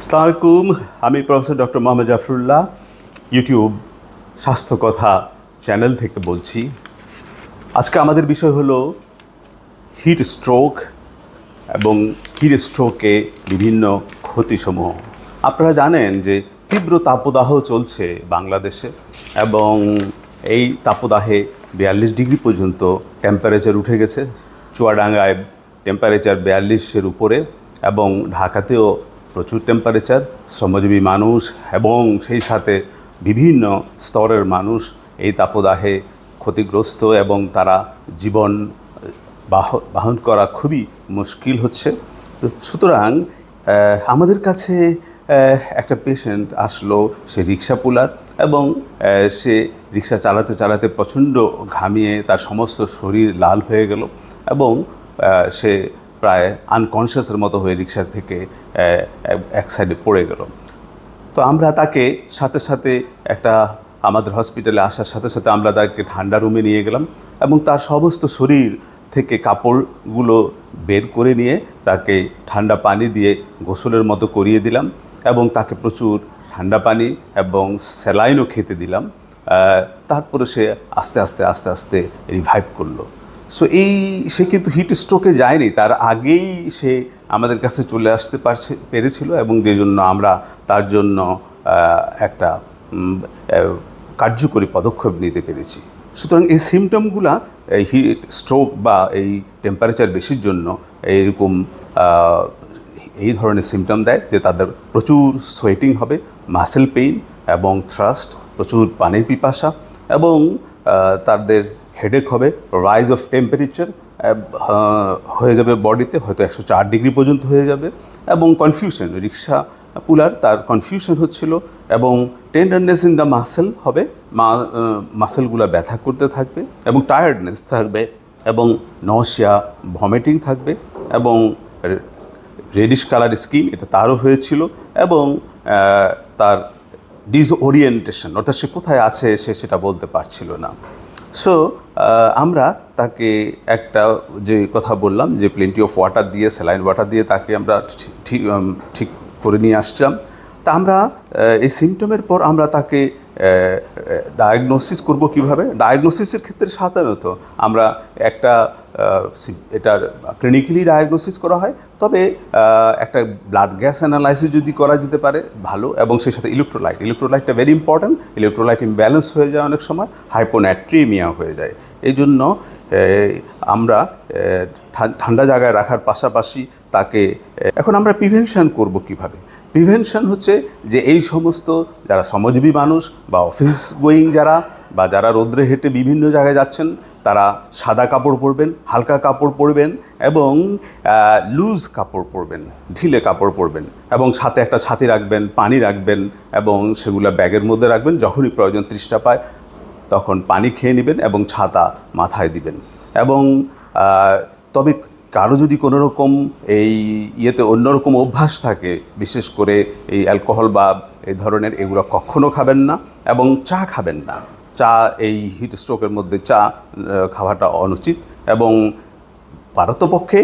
আসসালামু আলাইকুম। আমি professor doctor Mohammad Zafrullah YouTube স্বাস্থ্য কথা চ্যানেল থেকে বলছি। আজকে আমাদের বিষয় হলো হিট স্ট্রোক এবং হিট স্ট্রোকে বিভিন্ন ক্ষতিসমূহ। আপনারা জানেন যে তীব্র তাপদাহ চলছে বাংলাদেশে এবং এই তাপদাহে 42 ডিগ্রি পর্যন্ত টেম্পারেচার উঠে গেছে। চুয়াডাঙ্গায় টেম্পারেচার 42-এর উপরে এবং ঢাকাতেও প্রচুর টেম্পারেচার। শ্রমজীবী মানুষ এবং সেই সাথে বিভিন্ন স্তরের মানুষ এই তাপদাহে ক্ষতিগ্রস্ত এবং তারা জীবন বাহন করা খুবই মুশকিল হচ্ছে। সুতরাং আমাদের কাছে একটা পেশেন্ট আসলো, সে রিক্সা পুলার এবং সে রিক্সা চালাতে চালাতে প্রচণ্ড ঘামিয়ে তার সমস্ত শরীর লাল হয়ে গেল এবং সে প্রায় আনকনশিয়াসের মতো হয়ে রিক্সা থেকে এক সাইডে পড়ে গেল। তো আমরা তাকে সাথে সাথে আমাদের হসপিটালে আসার সাথে সাথে আমরা তাকে ঠান্ডা রুমে নিয়ে গেলাম এবং তার সমস্ত শরীর থেকে কাপড়গুলো বের করে নিয়ে তাকে ঠান্ডা পানি দিয়ে গোসলের মতো করিয়ে দিলাম এবং তাকে প্রচুর ঠান্ডা পানি এবং স্যালাইনও খেতে দিলাম। তারপরে সে আস্তে আস্তে আস্তে আস্তে রিভাইভ করলো। সো সে কিন্তু হিট স্ট্রোকে যায়নি, তার আগেই সে আমাদের কাছে চলে আসতে পেরেছিল এবং যে জন্য আমরা তার জন্য একটা কার্যকরী পদক্ষেপ নিতে পেরেছি। সুতরাং এই সিমটমগুলা এই হিট স্ট্রোক বা এই টেম্পারেচার বেশির জন্য এইরকম এই ধরনের সিমটম দেয় যে তাদের প্রচুর সোয়েটিং হবে, মাসেল পেইন এবং থ্রাস্ট, প্রচুর পানির পিপাসা এবং তাদের হেডেক হবে, রাইজ অফ টেম্পারেচার হয়ে যাবে বডিতে, হয়তো 104 ডিগ্রি পর্যন্ত হয়ে যাবে এবং কনফিউশন, রিক্সা পুলার তার কনফিউশন হচ্ছিল এবং টেন্ডারনেস ইন দ্য মাসেল হবে, মাসেলগুলো ব্যথা করতে থাকবে এবং টায়ার্ডনেস থাকবে এবং নশিয়া ভমিটিং থাকবে এবং রেডিশ কালার স্কিন, এটা তারও হয়েছিল এবং তার ডিসওরিয়েন্টেশন, অর্থাৎ সে কোথায় আছে সে সেটা বলতে পারছিল না। সো আমরা তাকে যে কথা বললাম যে প্লেন্টি অফ ওয়াটার দিয়ে, স্যালাইন ওয়াটার দিয়ে তাকে আমরা ঠিক করে নিয়ে আসছিলাম। তা আমরা এই সিমটমের পর আমরা তাকে ডায়াগনোসিস করব কিভাবে। ডায়াগনোসিসের ক্ষেত্রে সাধারণত আমরা এটার ক্লিনিক্যালি ডায়াগনোসিস করা হয়, তবে একটা ব্লাড গ্যাস অ্যানালাইসিস যদি করা যেতে পারে ভালো এবং সেই সাথে ইলেকট্রোলাইটটা ভেরি ইম্পর্ট্যান্ট। ইলেকট্রোলাইট ইমব্যালেন্স হয়ে যায়, অনেক সময় হাইপোন্যাট্রিমিয়া হয়ে যায়। এই জন্য আমরা ঠান্ডা জায়গায় রাখার পাশাপাশি তাকে এখন আমরা প্রিভেনশন করব কিভাবে। প্রিভেনশন হচ্ছে যে এই সমস্ত যারা শ্রমজীবী মানুষ বা অফিস গোয়িং যারা রৌদ্রে হেঁটে বিভিন্ন জায়গায় যাচ্ছেন, তারা সাদা কাপড় পরবেন, হালকা কাপড় পরবেন এবং লুজ কাপড় পরবেন, ঢিলে কাপড় পরবেন এবং সাথে একটা ছাতি রাখবেন, পানি রাখবেন এবং সেগুলো ব্যাগের মধ্যে রাখবেন। যখনই প্রয়োজন তৃষ্ণা পায় তখন পানি খেয়ে নেবেন এবং ছাতা মাথায় দিবেন। এবং তবে কারো যদি কোনো রকম অন্যরকম অভ্যাস থাকে, বিশেষ করে এই অ্যালকোহল বা এই ধরনের, এগুলো কখনও খাবেন না এবং চা খাবেন না। এই হিট স্ট্রোকের মধ্যে চা খাওয়াটা অনুচিত এবং পারতপক্ষে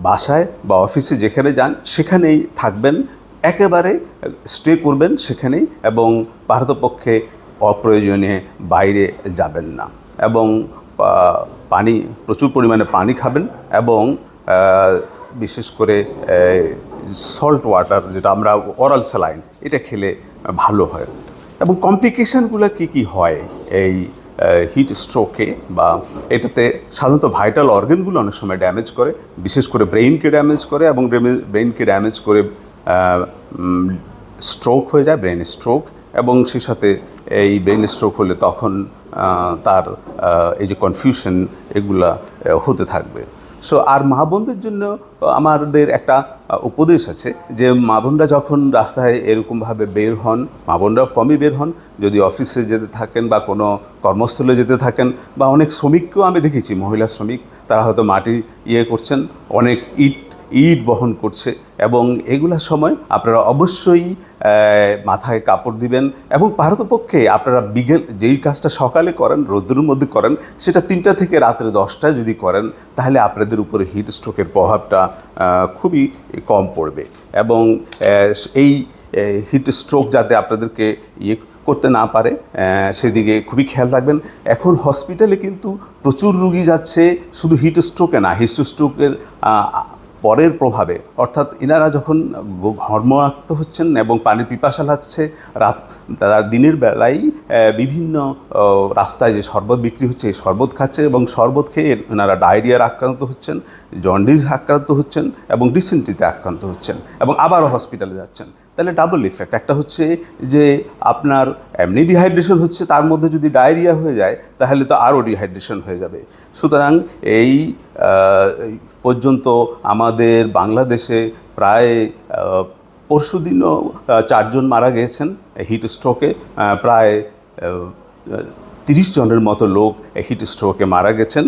বাসায় বা অফিসে যেখানে যান সেখানেই থাকবেন, একেবারে স্টে করবেন সেখানেই এবং পারতপক্ষে অপ্রয়োজনে বাইরে যাবেন না এবং প্রচুর পরিমাণে পানি খাবেন এবং বিশেষ করে সল্ট ওয়াটার, যেটা আমরা অরাল স্যালাইন, এটা খেলে ভালো হয়। এবং কমপ্লিকেশানগুলো কী হয় এই হিট স্ট্রোকে, বা এটাতে সাধারণত ভাইটাল অর্গানগুলো অনেক সময় ড্যামেজ করে, বিশেষ করে ব্রেইনকে ড্যামেজ করে এবং ব্রেইনকে ড্যামেজ করে স্ট্রোক হয়ে যায়, ব্রেইন স্ট্রোক। এবং সেই সাথে এই ব্রেইন স্ট্রোক হলে তখন তার এই যে কনফিউশন, এগুলা হতে থাকবে। সো আর মা বোনদের জন্য আমাদের একটা উপদেশ আছে যে মা বোনরা যখন রাস্তায় এরকমভাবে বের হন, মা বোনরা কমই বের হন, যদি অফিসে যেতে থাকেন বা কোনো কর্মস্থলে যেতে থাকেন, বা অনেক শ্রমিককেও আমি দেখেছি, মহিলা শ্রমিক, তারা হয়তো মাটি করছেন, অনেক ইট বহন করছে, এবং এগুলোর সময় আপনারা অবশ্যই মাথায় কাপড় দিবেন। এবং পারতপক্ষে আপনারা বিকেল যেই কাজটা সকালে করেন, রোদ্রের মধ্যে করেন, সেটা 3টা থেকে রাত্রে 10টায় যদি করেন, তাহলে আপনাদের উপরে হিট স্ট্রোকের প্রভাবটা খুবই কম পড়বে। এবং এই হিট স্ট্রোক যাতে আপনাদেরকে করতে না পারে সেদিকে খুবই খেয়াল রাখবেন। এখন হসপিটালে কিন্তু প্রচুর রুগী যাচ্ছে শুধু হিট স্ট্রোকে না, হিট স্ট্রোকের পরের প্রভাবে, অর্থাৎ ইনারা যখন ঘর্মাক্ত হচ্ছেন এবং পানির পিপাসা লাগছে, তারা দিনের বেলায় বিভিন্ন রাস্তায় যে শরবত বিক্রি হচ্ছে এই শরবত খাচ্ছে, এবং শরবত খেয়ে এনারা ডায়রিয়ার আক্রান্ত হচ্ছেন, জন্ডিস আক্রান্ত হচ্ছেন এবং ডিসেন্ট্রিতে আক্রান্ত হচ্ছেন, এবং আবারও হসপিটালে যাচ্ছেন। তাহলে ডাবল ইফেক্ট, একটা হচ্ছে যে আপনার এমনি ডিহাইড্রেশন হচ্ছে, তার মধ্যে যদি ডায়রিয়া হয়ে যায় তাহলে তো আরও ডিহাইড্রেশন হয়ে যাবে। সুতরাং এই পর্যন্ত আমাদের বাংলাদেশে প্রায় পরশুদিনও 4 জন মারা গিয়েছেন হিট স্ট্রোকে, প্রায় 30 জনের মতো লোক হিট স্ট্রোকে মারা গেছেন।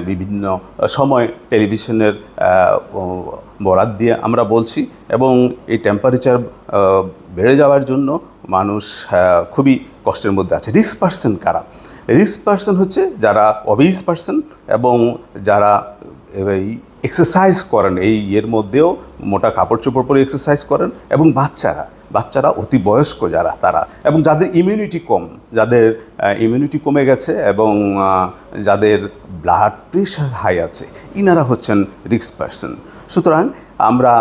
বিভিন্ন সময় টেলিভিশনের বরাত দিয়ে আমরা বলছি, এবং এই টেম্পারেচার বেড়ে যাওয়ার জন্য মানুষ খুবই কষ্টের মধ্যে আছে। রিস্ক পার্সন কারা? রিস্ক পার্সন হচ্ছে যারা অবিজ পার্সন এবং যারা এই এক্সারসাইজ করেন, এই এর মধ্যেও মোটা কাপড় চোপড় পরে এক্সারসাইজ করেন, এবং বাচ্চারা অতি বয়স্ক যারা তারা, এবং যাদের ইমিউনিটি কম, যাদের ইমিউনিটি কমে গেছে এবং যাদের ব্লাড প্রেশার হাই আছে, ইনারা হচ্ছেন রিস্ক পার্সন। সুতরাং আমরা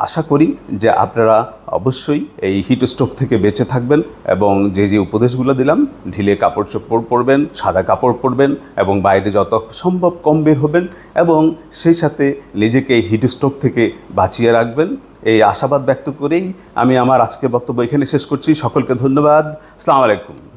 আশা করি যে আপনারা অবশ্যই এই হিট স্ট্রোক থেকে বেঁচে থাকবেন, এবং যে যে উপদেশগুলো দিলাম, ঢিলে কাপড় চোপড় পরবেন, সাদা কাপড় পরবেন, এবং বাইরে যত সম্ভব কম বের হবেন, এবং সেই সাথে নিজেকে হিট স্ট্রোক থেকে বাঁচিয়ে রাখবেন। এই আশাবাদ ব্যক্ত করেই আমি আমার আজকের বক্তব্য এখানে শেষ করছি। সকলকে ধন্যবাদ। আসসালামু আলাইকুম।